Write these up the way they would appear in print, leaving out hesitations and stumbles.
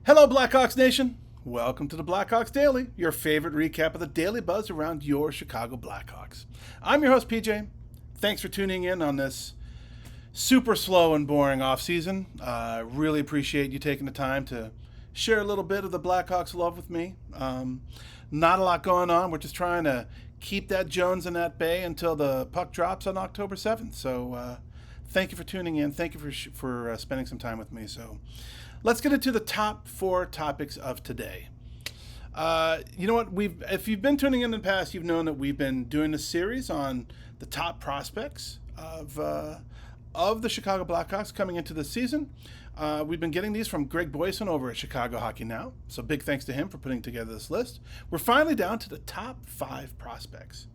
Hello, Blackhawks Nation. Welcome to the Blackhawks Daily, your favorite recap of the daily buzz around your Chicago Blackhawks. I'm your host, PJ. Thanks for tuning in on this super slow and boring offseason. Really appreciate you taking the time to share a little bit of the Blackhawks love with me. Not a lot going on. We're just trying to keep that Jones in that bay until the puck drops on October 7th. So thank you for tuning in. Thank you for spending some time with me. So let's get into the top four topics of today. You know what? If you've been tuning in the past, you've known that we've been doing a series on the top prospects of the Chicago Blackhawks coming into the season. We've been getting these from Greg Boyson over at Chicago Hockey Now, so big thanks to him for putting together this list. We're finally down to the top 5 prospects.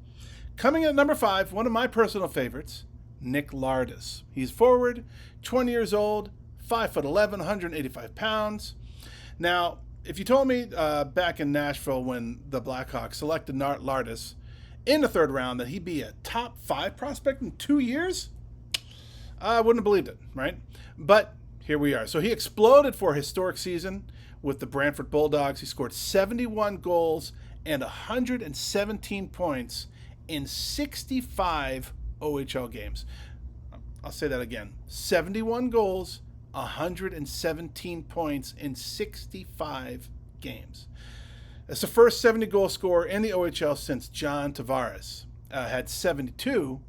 Coming in at number 5, one of my personal favorites, Nick Lardis. He's forward, 20 years old, 5'11", 185 pounds. Now, if you told me back in Nashville when the Blackhawks selected Lardis in the 3rd round that he'd be a top 5 prospect in 2 years, I wouldn't have believed it, right? But here we are. So he exploded for a historic season with the Brantford Bulldogs. He scored 71 goals and 117 points in 65 OHL games. I'll say that again. 71 goals, 117 points in 65 games. It's the first 70-goal scorer in the OHL since John Tavares had 72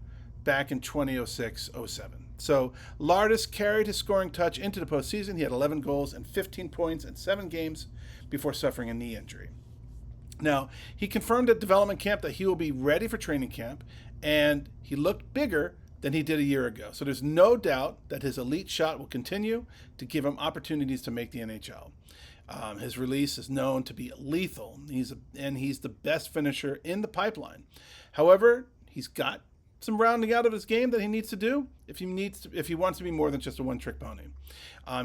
back in 2006-07. So Lardis carried his scoring touch into the postseason. He had 11 goals and 15 points in 7 games before suffering a knee injury. Now, he confirmed at development camp that he will be ready for training camp, and he looked bigger than he did a year ago. So there's no doubt that his elite shot will continue to give him opportunities to make the NHL. His release is known to be lethal. He's the best finisher in the pipeline. However, he's got some rounding out of his game that he needs to do if he wants to be more than just a one-trick pony.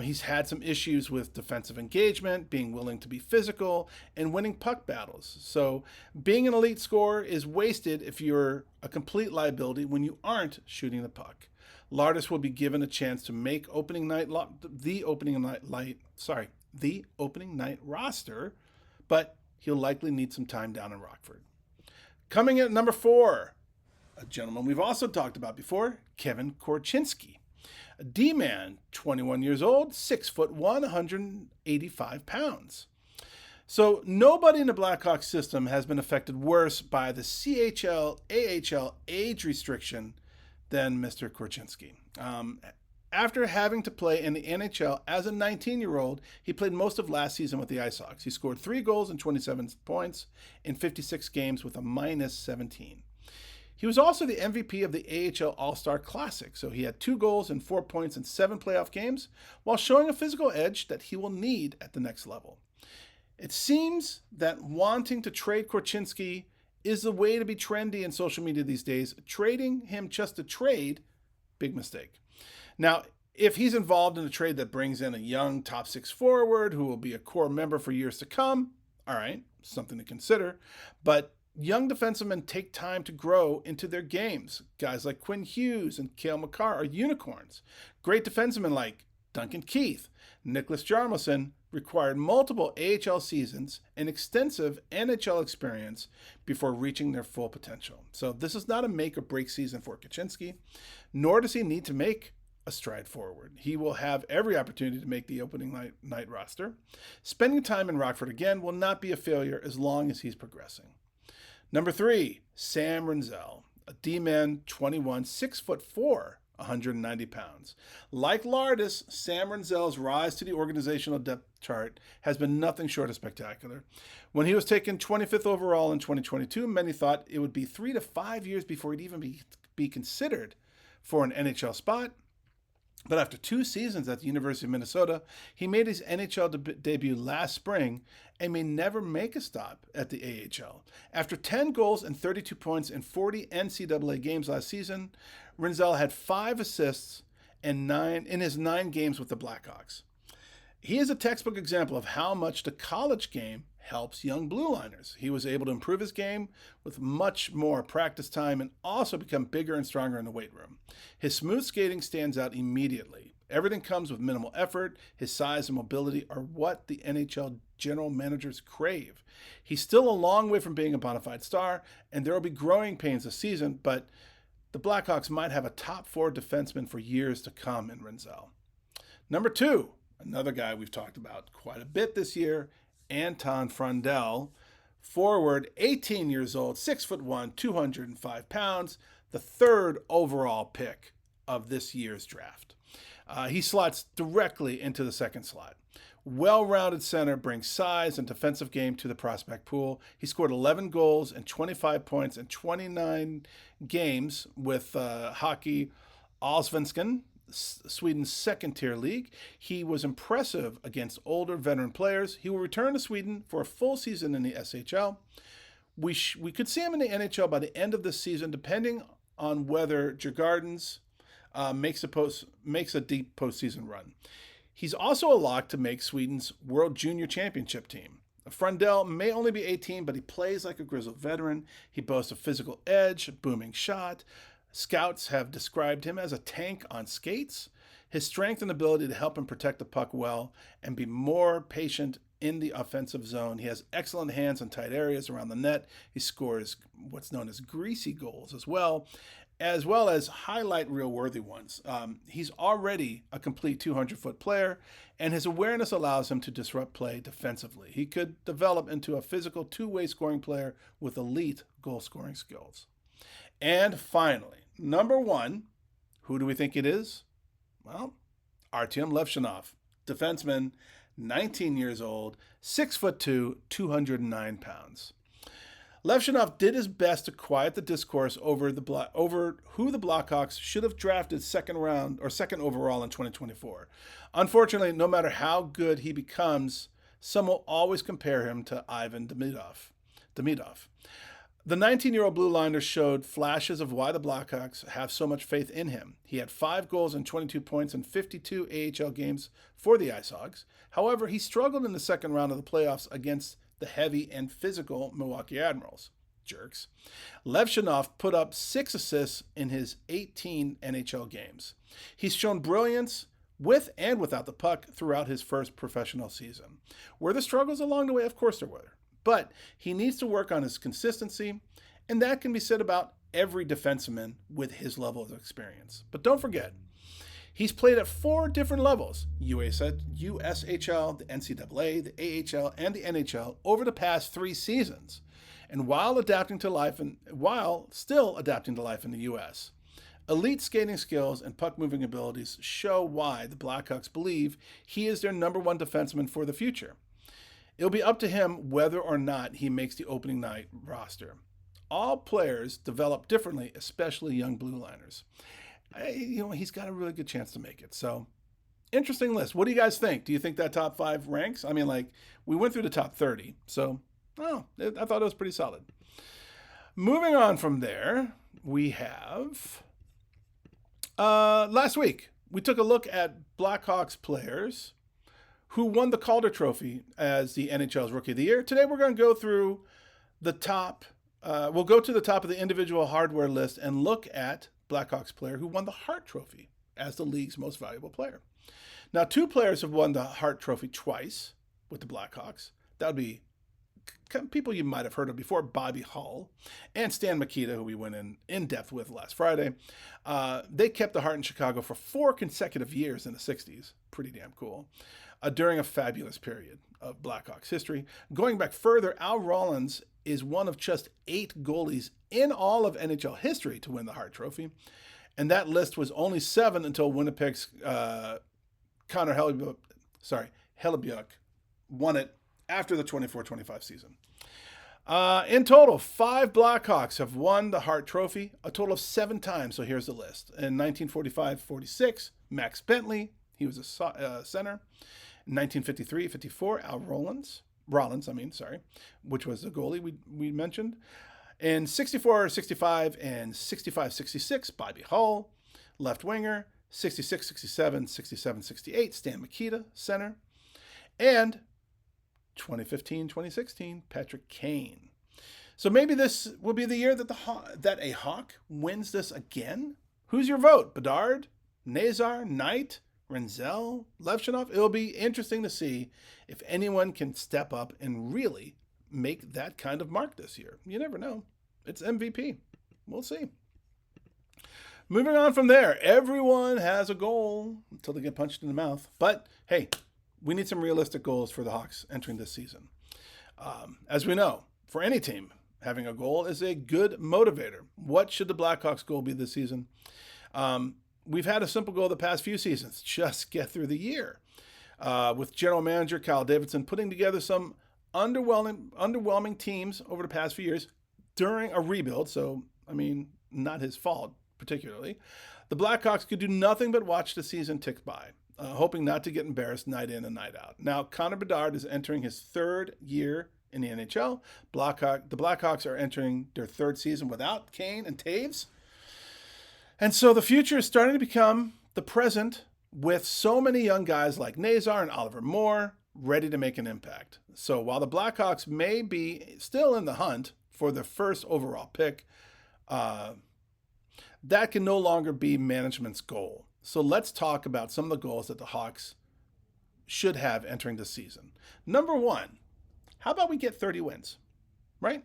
He's had some issues with defensive engagement, being willing to be physical, and winning puck battles. So being an elite scorer is wasted if you're a complete liability when you aren't shooting the puck. Lardis will be given a chance to make the opening night roster, but he'll likely need some time down in Rockford. Coming in at number 4, a gentleman we've also talked about before, Kevin Korchinsky. A D-man, 21 years old, 6'1", 185 pounds. So nobody in the Blackhawks system has been affected worse by the CHL, AHL age restriction than Mr. Korchinsky. After having to play in the NHL as a 19-year-old, he played most of last season with the Ice Hawks. He scored 3 goals and 27 points in 56 games with a -17. He was also the MVP of the AHL All-Star Classic, so he had 2 goals and 4 points in 7 playoff games, while showing a physical edge that he will need at the next level. It seems that wanting to trade Korchinsky is the way to be trendy in social media these days. Trading him just to trade, big mistake. Now, if he's involved in a trade that brings in a young top 6 forward who will be a core member for years to come, all right, something to consider, but young defensemen take time to grow into their games. Guys like Quinn Hughes and Cale Makar are unicorns. Great defensemen like Duncan Keith, Nicholas Jarmelson required multiple AHL seasons and extensive NHL experience before reaching their full potential. So this is not a make or break season for Korchinsky, nor does he need to make a stride forward. He will have every opportunity to make the opening night roster. Spending time in Rockford again will not be a failure as long as he's progressing. Number 3, Sam Renzel, a D-man, 21, 6'4", 190 pounds. Like Lardis, Sam Renzel's rise to the organizational depth chart has been nothing short of spectacular. When he was taken 25th overall in 2022, many thought it would be 3 to 5 years before he'd even be considered for an NHL spot. But after 2 seasons at the University of Minnesota, he made his NHL debut last spring and may never make a stop at the AHL. After 10 goals and 32 points in 40 NCAA games last season, Renzel had 5 assists in his 9 games with the Blackhawks. He is a textbook example of how much the college game helps young blue liners. He was able to improve his game with much more practice time and also become bigger and stronger in the weight room. His smooth skating stands out immediately. Everything comes with minimal effort. His size and mobility are what the NHL general managers crave. He's still a long way from being a bona fide star, and there will be growing pains this season, but the Blackhawks might have a top 4 defenseman for years to come in Renzel. Number 2, another guy we've talked about quite a bit this year, Anton Frondell. Forward, 18 years old, 6'1", 205 pounds, the 3rd overall pick of this year's draft. He slots directly into the second slot. Well-rounded center, brings size and defensive game to the prospect pool. He scored 11 goals and 25 points in 29 games with Hockey Allsvenskan, Sweden's second-tier league. He was impressive against older veteran players. He will return to Sweden for a full season in the SHL. We could see him in the NHL by the end of this season, depending on whether Djurgårdens makes a deep postseason run. He's also a lock to make Sweden's World Junior Championship team. Frondell may only be 18, but he plays like a grizzled veteran. He boasts a physical edge, a booming shot. Scouts have described him as a tank on skates. His strength and ability to help him protect the puck well and be more patient in the offensive zone. He has excellent hands in tight areas around the net. He scores what's known as greasy goals as well as highlight reel-worthy ones. He's already a complete 200-foot player, and his awareness allows him to disrupt play defensively. He could develop into a physical two-way scoring player with elite goal-scoring skills. And finally, number 1, who do we think it is? Well, Artyom Levshunov, defenseman, 19 years old, 6'2", 209 pounds. Levshunov did his best to quiet the discourse over who the Blackhawks should have drafted second overall in 2024. Unfortunately, no matter how good he becomes, some will always compare him to Ivan Demidov. The 19-year-old blue liner showed flashes of why the Blackhawks have so much faith in him. He had 5 goals and 22 points in 52 AHL games for the Ice Hogs. However, he struggled in the second round of the playoffs against the heavy and physical Milwaukee Admirals. Jerks. Levshunov put up 6 assists in his 18 NHL games. He's shown brilliance with and without the puck throughout his first professional season. Were there struggles along the way? Of course there were. But he needs to work on his consistency, and that can be said about every defenseman with his level of experience. But don't forget, he's played at 4 different levels: USHL, the NCAA, the AHL, and the NHL over the past 3 seasons, and while still adapting to life in the U.S. Elite skating skills and puck-moving abilities show why the Blackhawks believe he is their number 1 defenseman for the future. It'll be up to him whether or not he makes the opening night roster. All players develop differently, especially young blue liners. He's got a really good chance to make it. So, interesting list. What do you guys think? Do you think that top 5 ranks? I mean, we went through the top 30. So, I thought it was pretty solid. Moving on from there, we have last week, we took a look at Blackhawks players who won the Calder Trophy as the NHL's Rookie of the Year. Today we're going to go through the top. We'll go to the top of the individual hardware list and look at Blackhawks player who won the Hart Trophy as the league's most valuable player. Now, 2 players have won the Hart Trophy twice with the Blackhawks. That would be people you might have heard of before, Bobby Hull and Stan Mikita, who we went in depth with last Friday. They kept the Hart in Chicago for 4 consecutive years in the 60s. Pretty damn cool. During a fabulous period of Blackhawks history. Going back further, Al Rollins is one of just 8 goalies in all of NHL history to win the Hart Trophy. And that list was only 7 until Winnipeg's Connor Hellebuyck won it after the 24-25 season. In total, 5 Blackhawks have won the Hart Trophy, a total of 7 times. So here's the list. In 1945-46, Max Bentley, he was a center. In 1953-54, Al Rollins, which was the goalie we mentioned. In 64-65 and 65-66, Bobby Hull, left winger. 66-67, 67-68, Stan Mikita, center. And 2015-2016, Patrick Kane. So maybe this will be the year that a Hawk wins this again. Who's your vote? Bedard, Nazar, Knight, Renzel, Levshunov. It'll be interesting to see if anyone can step up and really make that kind of mark this year. You never know. It's MVP. We'll see. Moving on from there, everyone has a goal until they get punched in the mouth. But hey, we need some realistic goals for the Hawks entering this season. As we know, for any team, having a goal is a good motivator. What should the Blackhawks' goal be this season? We've had a simple goal the past few seasons: just get through the year. With general manager Kyle Davidson putting together some underwhelming teams over the past few years during a rebuild, so, I mean, not his fault particularly, the Blackhawks could do nothing but watch the season tick by, hoping not to get embarrassed night in and night out. Now, Connor Bedard is entering his third year in the NHL. The Blackhawks are entering their third season without Kane and Taves. And so the future is starting to become the present, with so many young guys like Nazar and Oliver Moore ready to make an impact. So while the Blackhawks may be still in the hunt for the first overall pick, that can no longer be management's goal. So let's talk about some of the goals that the Hawks should have entering the season. Number one, how about we get 30 wins, right?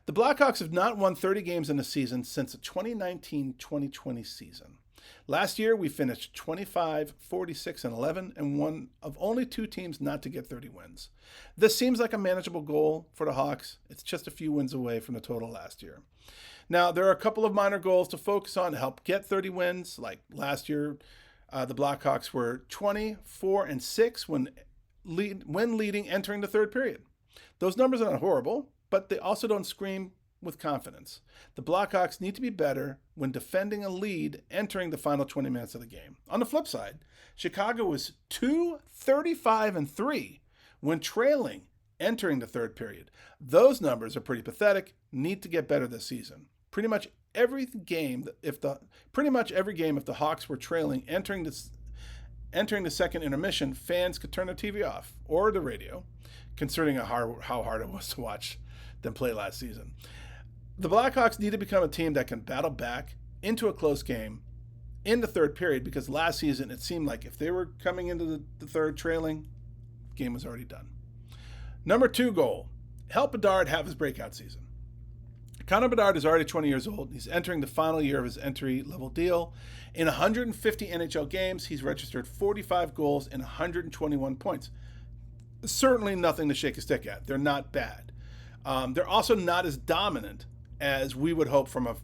The Blackhawks have not won 30 games in a season since the 2019-2020 season. Last year, we finished 25, 46, and 11, and one of only two teams not to get 30 wins. This seems like a manageable goal for the Hawks. It's just a few wins away from the total last year. Now, there are a couple of minor goals to focus on to help get 30 wins. Like last year, the Blackhawks were 24 and 6 when leading entering the third period. Those numbers are not horrible, but they also don't scream with confidence. The Blackhawks need to be better when defending a lead entering the final 20 minutes of the game. On the flip side, Chicago was 2-35 and 3 when trailing entering the third period. Those numbers are pretty pathetic. Need to get better this season. Pretty much every game, if the Hawks were trailing entering the second intermission, fans could turn their TV off or the radio, considering how hard it was to watch them play last season. The Blackhawks need to become a team that can battle back into a close game in the third period, because last season it seemed like if they were coming into the third trailing, the game was already done. Number two goal, help Bedard have his breakout season. Connor Bedard is already 20 years old. He's entering the final year of his entry-level deal. In 150 NHL games, he's registered 45 goals and 121 points. Certainly nothing to shake a stick at. They're not bad. They're also not as dominant as we would hope from a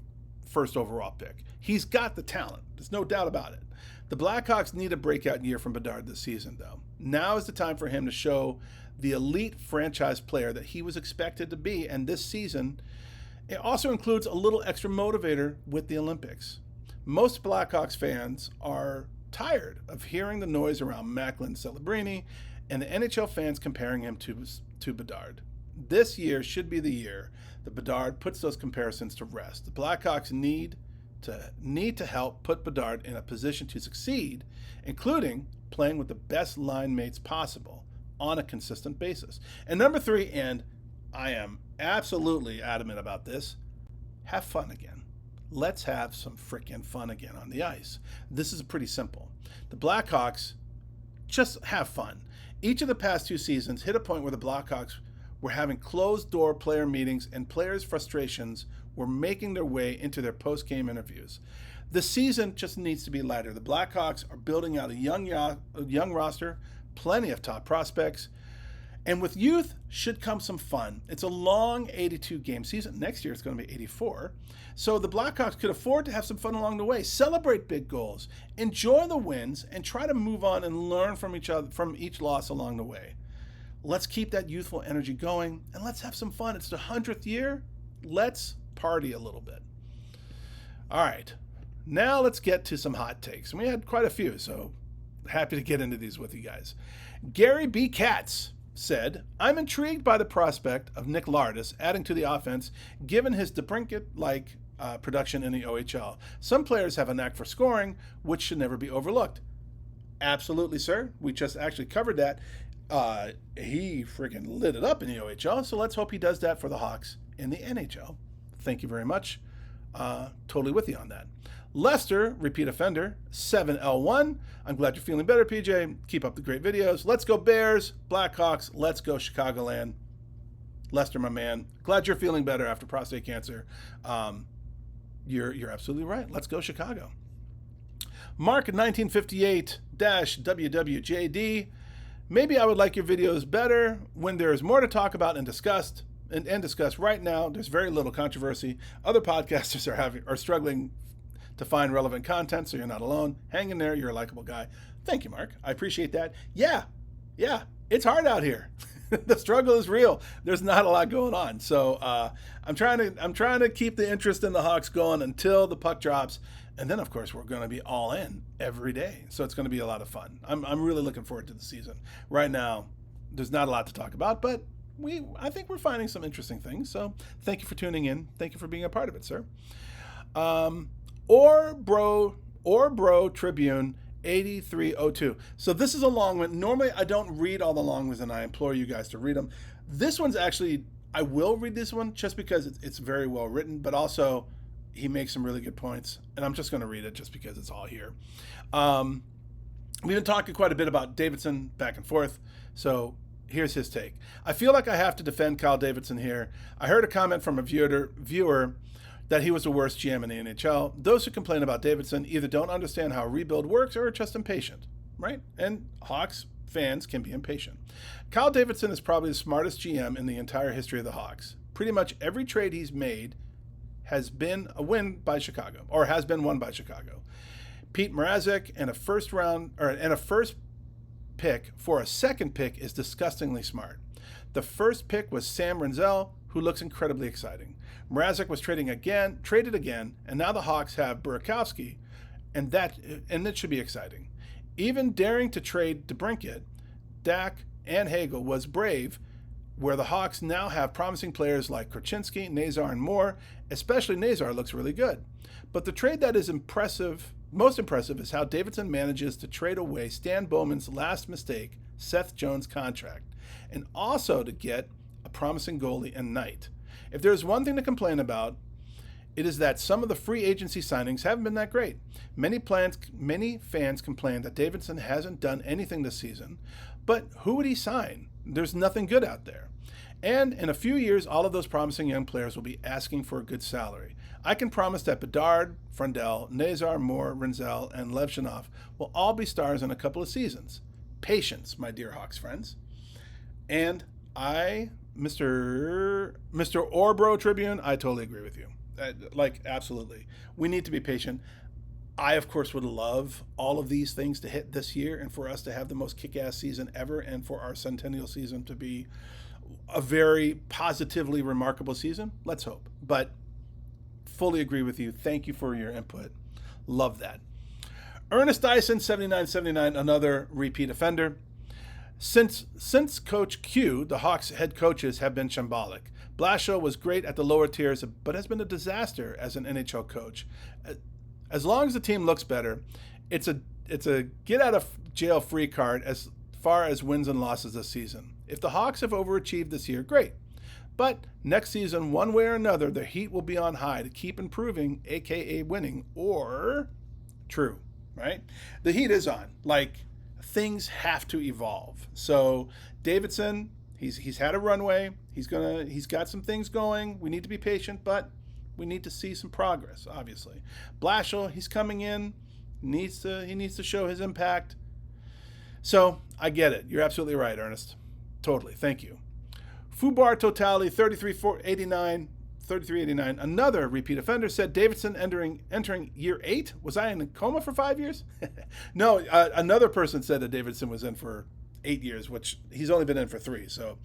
first overall pick. He's got the talent. There's no doubt about it. The Blackhawks need a breakout year from Bedard this season, though. Now is the time for him to show the elite franchise player that he was expected to be, and this season, it also includes a little extra motivator with the Olympics. Most Blackhawks fans are tired of hearing the noise around Macklin Celebrini and the NHL fans comparing him to Bedard. This year should be the year that Bedard puts those comparisons to rest. The Blackhawks need to help put Bedard in a position to succeed, including playing with the best line mates possible on a consistent basis. And number three, and I am absolutely adamant about this, have fun again. Let's have some freaking fun again on the ice. This is pretty simple. The Blackhawks just have fun. Each of the past two seasons hit a point where the Blackhawks were having closed-door player meetings and players' frustrations were making their way into their post-game interviews. The season just needs to be lighter. The Blackhawks are building out a young roster, plenty of top prospects, and with youth should come some fun. It's a long 82-game season. Next year it's going to be 84. So the Blackhawks could afford to have some fun along the way. Celebrate big goals, enjoy the wins, and try to move on and learn from each loss along the way. Let's keep that youthful energy going, and let's have some fun. It's the 100th year. Let's party a little bit. All right, now let's get to some hot takes. And we had quite a few, so happy to get into these with you guys. Gary B. Katz said, I'm intrigued by the prospect of Nick Lardis adding to the offense, given his DeBrincat-like production in the OHL. Some players have a knack for scoring, which should never be overlooked. Absolutely, sir. We just actually covered that. He freaking lit it up in the OHL, so let's hope he does that for the Hawks in the NHL. Thank you very much. Totally with you on that. Lester, repeat offender, 7L1. I'm glad you're feeling better, PJ. Keep up the great videos. Let's go Bears, Blackhawks. Let's go Chicagoland. Lester, my man, glad you're feeling better after prostate cancer. You're absolutely right. Let's go Chicago. Mark 1958-WWJD. Maybe I would like your videos better when there is more to talk about and discuss. Right now, there's very little controversy. Other podcasters are struggling to find relevant content, so you're not alone. Hang in there. You're a likable guy. Thank you, Mark. I appreciate that. Yeah, it's hard out here. The struggle is real. There's not a lot going on. So I'm trying to keep the interest in the Hawks going until the puck drops. And then, of course, we're going to be all in every day. So it's going to be a lot of fun. I'm really looking forward to the season. Right now, there's not a lot to talk about, but I think we're finding some interesting things. So thank you for tuning in. Thank you for being a part of it, sir. Or Bro Tribune 8302. So this is a long one. Normally I don't read all the long ones, and I implore you guys to read them. This one's actually, I will read this one just because it's very well written, but also he makes some really good points, and I'm just going to read it just because it's all here. We've been talking quite a bit about Davidson back and forth, so here's his take. I feel like I have to defend Kyle Davidson here. I heard a comment from a viewer that he was the worst GM in the NHL. Those who complain about Davidson either don't understand how a rebuild works or are just impatient, right? And Hawks fans can be impatient. Kyle Davidson is probably the smartest GM in the entire history of the Hawks. Pretty much every trade he's made has been a win by Chicago, or has been won by Chicago. Pete Mrazek and a first pick for a second pick is disgustingly smart. The first pick was Sam Renzel, who looks incredibly exciting. Mrazek was traded again, and now the Hawks have Burakovsky, and it should be exciting. Even daring to trade DeBrincat, Dak, and Hagel was brave, where the Hawks now have promising players like Korchinsky, Nazar, and more. Especially Nazar looks really good. But the trade that is most impressive is how Davidson manages to trade away Stan Bowman's last mistake, Seth Jones' contract, and also to get a promising goalie and Knight. If there's one thing to complain about, it is that some of the free agency signings haven't been that great. Many fans complain that Davidson hasn't done anything this season, but who would he sign? There's nothing good out there. And in a few years, all of those promising young players will be asking for a good salary. I can promise that Bedard, Frondell, Nazar, Moore, Renzel, and Levshunov will all be stars in a couple of seasons. Patience, my dear Hawks friends. And Mr. Orbro Tribune, I totally agree with you. Absolutely. We need to be patient. I, of course, would love all of these things to hit this year and for us to have the most kick-ass season ever and for our centennial season to be a very positively remarkable season. Let's hope. But fully agree with you. Thank you for your input. Love that. Ernest Dyson, 7979, another repeat offender. Since Coach Q, the Hawks head coaches have been shambolic. Blashill was great at the lower tiers, but has been a disaster as an NHL coach. As long as the team looks better, it's a get out of jail free card as far as wins and losses this season. If the Hawks have overachieved this year, great. But next season, one way or another, the heat will be on high to keep improving, aka winning, or true, right? The heat is on. Things have to evolve. So Davidson, he's had a runway. He's got some things going. We need to be patient, but we need to see some progress, obviously. Blashill, he's coming in. He needs to show his impact. So I get it. You're absolutely right, Ernest. Totally. Thank you. Fubar Totali 3389, another repeat offender, said Davidson entering year 8. Was I in a coma for 5 years? No, another person said that Davidson was in for 8 years, which he's only been in for 3. So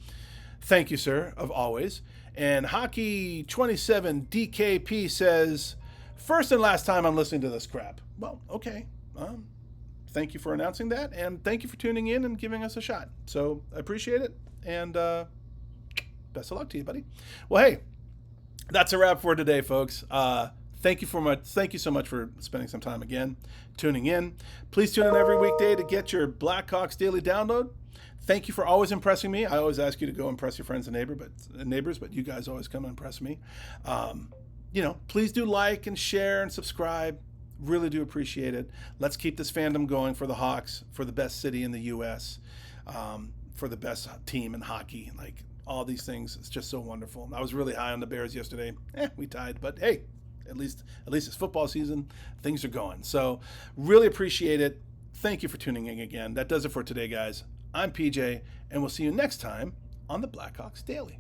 thank you, sir, of always. And Hockey 27 DKP says, first and last time I'm listening to this crap. Well, okay. Thank you for announcing that, and thank you for tuning in and giving us a shot. So I appreciate it, and best of luck to you, buddy. Well, hey, that's a wrap for today, folks. Thank you so much for spending some time again, tuning in. Please tune in every weekday to get your Blackhawks Daily download. Thank you for always impressing me. I always ask you to go impress your friends and neighbors, but you guys always come and impress me. please do like and share and subscribe. Really do appreciate it. Let's keep this fandom going for the Hawks, for the best city in the U.S., for the best team in hockey. Like, all these things, it's just so wonderful. I was really high on the Bears yesterday. We tied, but hey, at least it's football season. Things are going. So really appreciate it. Thank you for tuning in again. That does it for today, guys. I'm PJ, and we'll see you next time on the Blackhawks Daily.